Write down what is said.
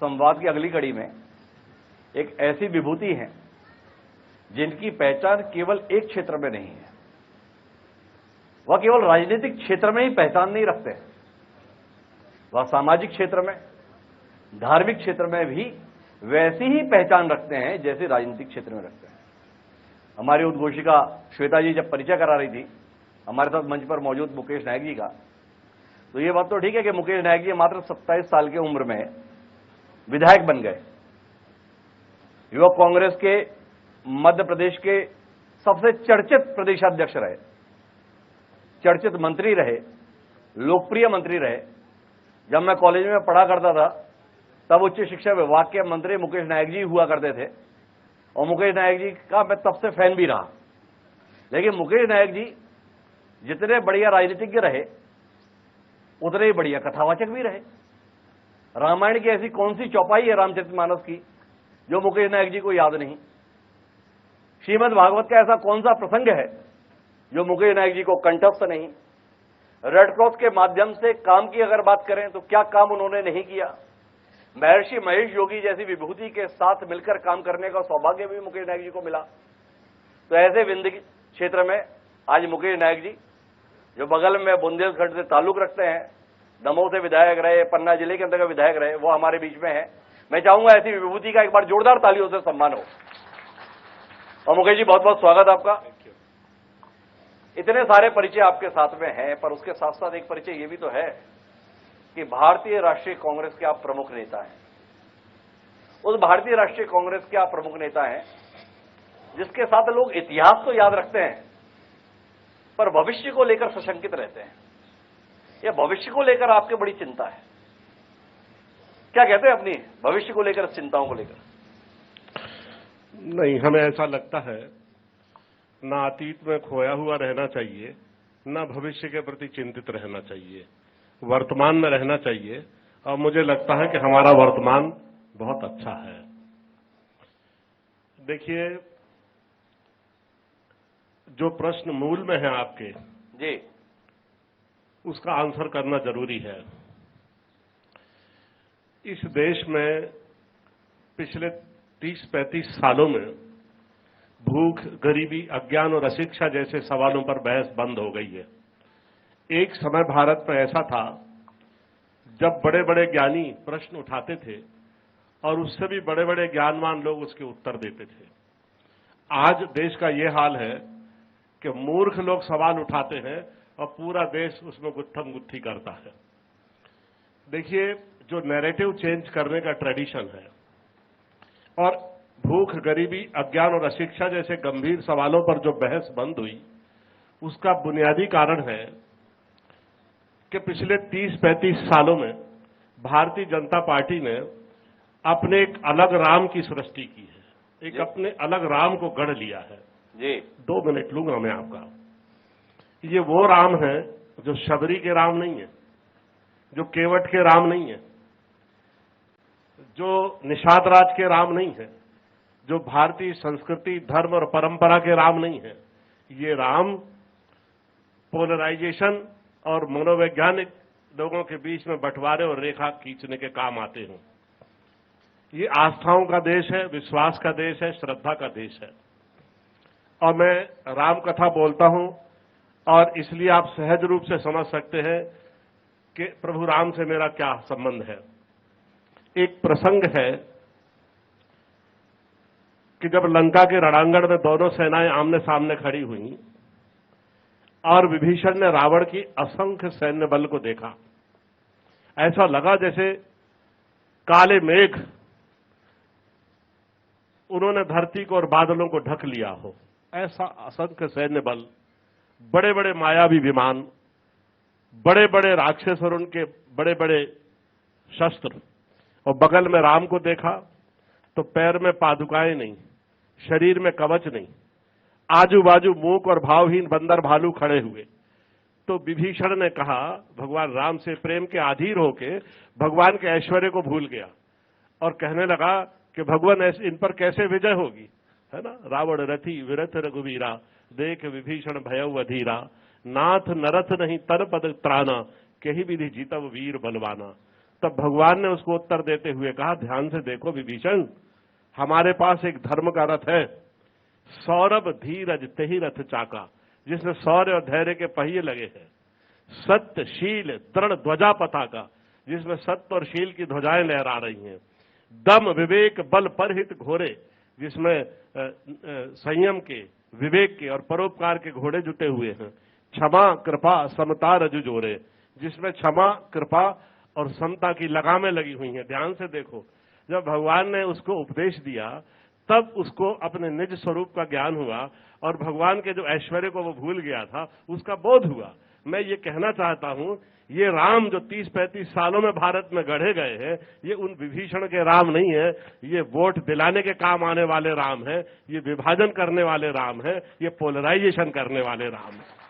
संवाद की अगली कड़ी में एक ऐसी विभूति है जिनकी पहचान केवल एक क्षेत्र में नहीं है, वह केवल राजनीतिक क्षेत्र में ही पहचान नहीं रखते, वह सामाजिक क्षेत्र में, धार्मिक क्षेत्र में भी वैसी ही पहचान रखते हैं जैसे राजनीतिक क्षेत्र में रखते हैं। हमारी उद्घोषिका श्वेता जी जब परिचय करा रही थी हमारे साथ मंच पर मौजूद मुकेश नायक जी का, तो ये बात तो ठीक है कि मुकेश नायक जी मात्र 27 साल की उम्र में विधायक बन गए, युवक कांग्रेस के मध्य प्रदेश के सबसे चर्चित प्रदेशाध्यक्ष रहे, चर्चित मंत्री रहे, लोकप्रिय मंत्री रहे। जब मैं कॉलेज में पढ़ा करता था तब उच्च शिक्षा विभाग के मंत्री मुकेश नायक जी हुआ करते थे और मुकेश नायक जी का मैं तब से फैन भी रहा। लेकिन मुकेश नायक जी जितने बढ़िया राजनीतिज्ञ रहे उतने ही बढ़िया कथावाचक भी रहे। रामायण की ऐसी कौन सी चौपाई है रामचरितमानस की जो मुकेश नायक जी को याद नहीं? श्रीमद् भागवत का ऐसा कौन सा प्रसंग है जो मुकेश नायक जी को कंठस्थ नहीं? रेड क्रॉस के माध्यम से काम की अगर बात करें तो क्या काम उन्होंने नहीं किया? महर्षि महेश योगी जैसी विभूति के साथ मिलकर काम करने का सौभाग्य भी मुकेश नायक जी को मिला। तो ऐसे विंध्य क्षेत्र में आज मुकेश नायक जी जो बगल में बुंदेलखंड से ताल्लुक रखते हैं, दमोह से विधायक रहे, पन्ना जिले के अंतर्गत विधायक रहे, वो हमारे बीच में है। मैं चाहूंगा ऐसी विभूति का एक बार जोरदार तालियों से सम्मान हो। और मुकेश जी बहुत बहुत स्वागत आपका। इतने सारे परिचय आपके साथ में हैं, पर उसके साथ साथ एक परिचय ये भी तो है कि भारतीय राष्ट्रीय कांग्रेस के आप प्रमुख नेता हैं। उस भारतीय राष्ट्रीय कांग्रेस के आप प्रमुख नेता हैं जिसके साथ लोग इतिहास तो याद रखते हैं पर भविष्य को लेकर सशंकित रहते हैं। यह भविष्य को लेकर आपकी बड़ी चिंता है, क्या कहते हैं अपनी भविष्य को लेकर, चिंताओं को लेकर? नहीं, हमें ऐसा लगता है ना अतीत में खोया हुआ रहना चाहिए, ना भविष्य के प्रति चिंतित रहना चाहिए, वर्तमान में रहना चाहिए। और मुझे लगता है कि हमारा वर्तमान बहुत अच्छा है। देखिए, जो प्रश्न मूल में है आपके जी, उसका आंसर करना जरूरी है। इस देश में पिछले 30-35 सालों में भूख, गरीबी, अज्ञान और अशिक्षा जैसे सवालों पर बहस बंद हो गई है। एक समय भारत में ऐसा था जब बड़े बड़े ज्ञानी प्रश्न उठाते थे और उससे भी बड़े बड़े ज्ञानवान लोग उसके उत्तर देते थे। आज देश का ये हाल है कि मूर्ख लोग सवाल उठाते हैं और पूरा देश उसमें गुत्थम गुत्थी करता है। देखिए, जो नैरेटिव चेंज करने का ट्रेडिशन है और भूख, गरीबी, अज्ञान और अशिक्षा जैसे गंभीर सवालों पर जो बहस बंद हुई, उसका बुनियादी कारण है कि पिछले 30-35 सालों में भारतीय जनता पार्टी ने अपने एक अलग राम की सृष्टि की है, एक अपने अलग राम को गढ़ लिया है। जी, 2 मिनट लूंगा मैं आपका। ये वो राम है जो शबरी के राम नहीं है, जो केवट के राम नहीं है, जो निषाद राज के राम नहीं है, जो भारतीय संस्कृति, धर्म और परंपरा के राम नहीं है। ये राम पोलराइजेशन और मनोवैज्ञानिक लोगों के बीच में बंटवारे और रेखा खींचने के काम आते हैं। ये आस्थाओं का देश है, विश्वास का देश है, श्रद्धा का देश है। और मैं राम कथा बोलता हूं और इसलिए आप सहज रूप से समझ सकते हैं कि प्रभु राम से मेरा क्या संबंध है। एक प्रसंग है कि जब लंका के रणांगण में दोनों सेनाएं आमने सामने खड़ी हुई और विभीषण ने रावण की असंख्य सैन्य बल को देखा, ऐसा लगा जैसे काले मेघ उन्होंने धरती को और बादलों को ढक लिया हो। ऐसा असंख्य सैन्य बल, बड़े बड़े मायावी विमान, बड़े बड़े राक्षस और उनके बड़े बड़े शस्त्र। और बगल में राम को देखा तो पैर में पादुकाएं नहीं, शरीर में कवच नहीं, आजू बाजू मूक और भावहीन बंदर भालू खड़े हुए। तो विभीषण ने कहा, भगवान राम से प्रेम के अधीर होके भगवान के ऐश्वर्य को भूल गया और कहने लगा कि भगवान इन पर कैसे विजय होगी, है ना। रावण रथी विरथ रघुवीरा, देख विभीषण भयउ अधीरा, नाथ नरथ नहीं तर पद त्राना, कही विधि जीतव वीर बलवाना। तब भगवान ने उसको उत्तर देते हुए कहा, ध्यान से देखो विभीषण, हमारे पास एक धर्म का रथ है, सौरभ धीरज तेहि रथ चाका, जिसमें शौर्य और धैर्य के पहिए लगे हैं। सत्य शील दृढ़ ध्वजा पताका, जिसमें सत्य और शील की ध्वजाएं लहरा रही हैं। दम विवेक बल परहित घोड़े, जिसमें संयम के, विवेक के और परोपकार के घोड़े जुटे हुए हैं। क्षमा कृपा समता रजु जोरे, जिसमें क्षमा कृपा और समता की लगामें लगी हुई हैं। ध्यान से देखो, जब भगवान ने उसको उपदेश दिया तब उसको अपने निज स्वरूप का ज्ञान हुआ और भगवान के जो ऐश्वर्य को वो भूल गया था उसका बोध हुआ। मैं ये कहना चाहता हूं, ये राम जो 30-35 सालों में भारत में गढ़े गए हैं, ये उन विभीषण के राम नहीं है, ये वोट दिलाने के काम आने वाले राम हैं, ये विभाजन करने वाले राम हैं, ये पोलराइजेशन करने वाले राम हैं।